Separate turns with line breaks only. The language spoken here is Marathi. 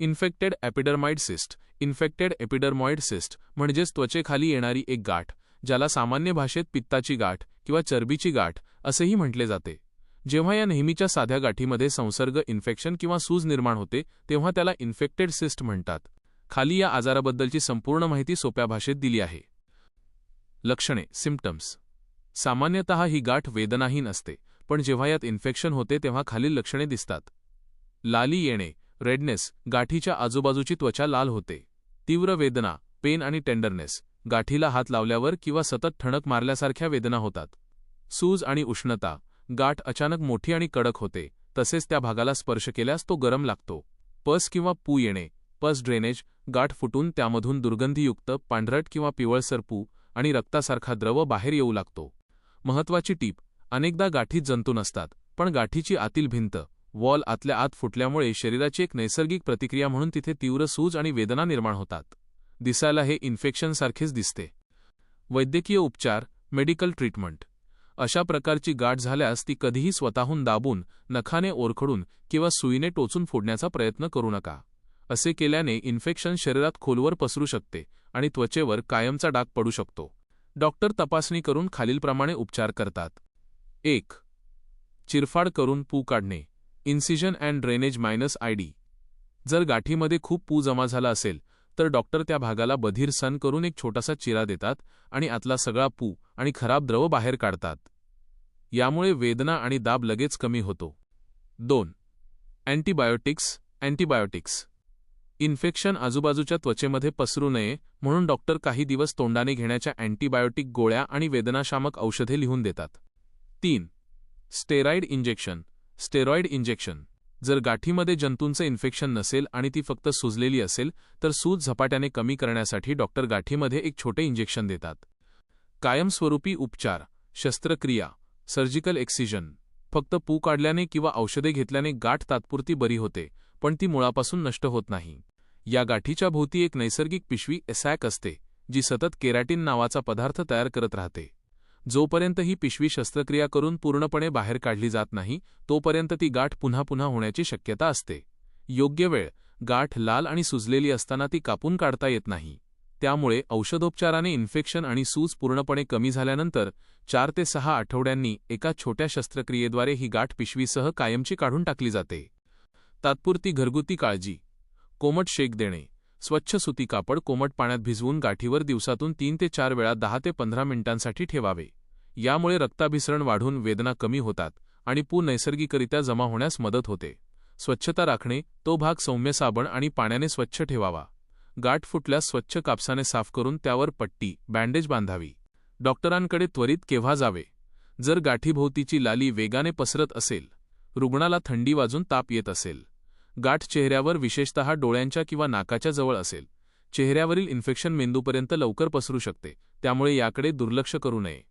Infected epidermoid cyst. Infected epidermoid cyst म्हणजेच त्वचेखाली येणारी एक गाठ, ज्याला सामान्य भाषेत पित्ताची गाठ किंवा चरबीची गाठ असेही म्हटले जाते. जेव्हा या नेहमीच्या साध्या गाठीमध्ये संसर्ग, इन्फेक्शन किंवा सूज निर्माण होते तेव्हा त्याला इन्फेक्टेड सिस्ट म्हणतात. खाली या आजाराबद्दलची संपूर्ण माहिती सोप्या भाषेत दिली आहे. लक्षणे, सिम्प्टम्स. सामान्यतः ही गाठ वेदनाहीन असते, पण जेव्हा यात इन्फेक्शन होते तेव्हा खालील लक्षणे दिसतात. लाली येणे, रेडनेस, गाठीच्या आजूबाजूची त्वचा लाल होते. तीव्र वेदना, पेन आणि टेंडरनेस, गाठीला हात लावल्यावर किंवा सतत ठणक मारल्यासारख्या वेदना होतात. सूज आणि उष्णता, गाठ अचानक मोठी आणि कडक होते, तसेच त्या भागाला स्पर्श केल्यास तो गरम लागतो. पस किंवा पू येणे, पस ड्रेनेज, गाठ फुटून त्यामधून दुर्गंधीयुक्त पांढरट किंवा पिवळसर पू आणि रक्तासारखा द्रव बाहेर येऊ लागतो. महत्त्वाची टीप, अनेकदा गाठीत जंतू नसतात, पण गाठीची आतील भिंत, वॉल आतल्या आत फुटल्यामुळे शरीराची एक नैसर्गिक प्रतिक्रिया म्हणून तिथे तीव्र सूज आणि वेदना निर्माण होतात. दिसायला हे इन्फेक्शनसारखेच दिसते. वैद्यकीय उपचार, मेडिकल ट्रीटमेंट. अशा प्रकारची गाठ झाल्यास ती कधीही स्वतःहून दाबून, नखाने ओरखडून किंवा सुईने टोचून फोडण्याचा प्रयत्न करू नका. असे केल्याने इन्फेक्शन शरीरात खोलवर पसरू शकते आणि त्वचेवर कायमचा डाग पडू शकतो. डॉक्टर तपासणी करून खालीलप्रमाणे उपचार करतात. 1. चिरफाड करून पू काढणे. Incision and drainage -ID. जर गाठीमध्ये खूप पू जमा झाला असेल तर डॉक्टर त्या भागाला बधीर सन करून एक छोटासा चिरा देतात आणि आतला सगळा पू आणि खराब द्रव बाहेर काढतात. यामुळे वेदना आणि दाब लगेच कमी होतो. 2. अँटीबायोटिक्स. इन्फेक्शन आजूबाजूच्या त्वचेमध्ये पसरू नये म्हणून डॉक्टर काही दिवस तोंडाने घेण्याच्या अँटीबायोटिक गोळ्या आणि वेदनाशामक औषधे लिहून देतात. 3. Steroid injection. जर गाठीमध्ये जंतूंचे इन्फेक्शन नसेल आणि ती फक्त सुजलेली असेल तर सूज झपाट्याने कमी करण्यासाठी डॉक्टर गाठीमध्ये एक छोटे इंजेक्शन देतात. कायमस्वरूपी उपचार, शस्त्रक्रिया, सर्जिकल एक्सिजन. फक्त पू काढल्याने किंवा औषधे घेतल्याने गाठ तात्पुरती बरी होते, पण ती मुळापासून नष्ट होत नाही. या गाठीच्या भोवती एक नैसर्गिक पिशवी सॅक असते, जी सतत केरॅटिन नावाचा पदार्थ तयार करत राहते. जोपर्यंत ही पिशवी शस्त्रक्रिया करून पूर्णपणे बाहेर काढली जात नाही तोपर्यंत ती गाठ पुन्हा पुन्हा होण्याची शक्यता असते. योग्य वेळ, गाठ लाल आणि सुजलेली असताना ती कापून काढता येत नाही. त्यामुळे औषधोपचाराने इन्फेक्शन आणि सूज पूर्णपणे कमी झाल्यानंतर 4 ते 6 आठवड्यांनी एका छोट्या शस्त्रक्रियेद्वारे ही गाठ पिशवीसह कायमची काढून टाकली जाते. तात्पुरती घरगुती काळजी. कोमट शेक देणे. स्वच्छ सुती कापड कोमट पाण्यात भिजवून गाठीवर दिवसातून 3 ते 4 वेळा 10 ते 15 मिनिटांसाठी ठेवावे. यामुळे रक्ताभिसरण वाढून वेदना कमी होतात आणि पू नैसर्गिकरित्या जमा होण्यास मदत होते. स्वच्छता राखणे. तो भाग सौम्य साबण आणि पाण्याने स्वच्छ ठेवावा. गाठ फुटल्यास स्वच्छ कापसाने साफ करून त्यावर पट्टी, बँडेज बांधावी. डॉक्टरांकडे त्वरित केव्हा जावे? जर गाठीभोवतीची लाली वेगाने पसरत असेल, रुग्णाला थंडी वाजून ताप येत असेल, गाठ चेहऱ्यावर विशेषतः डोळ्यांच्या किंवा नाकाच्या जवळ असेल, चेहऱ्यावरील इन्फेक्शन मेंदूपर्यंत लवकर पसरू शकते, त्यामुळे याकडे दुर्लक्ष करू नये.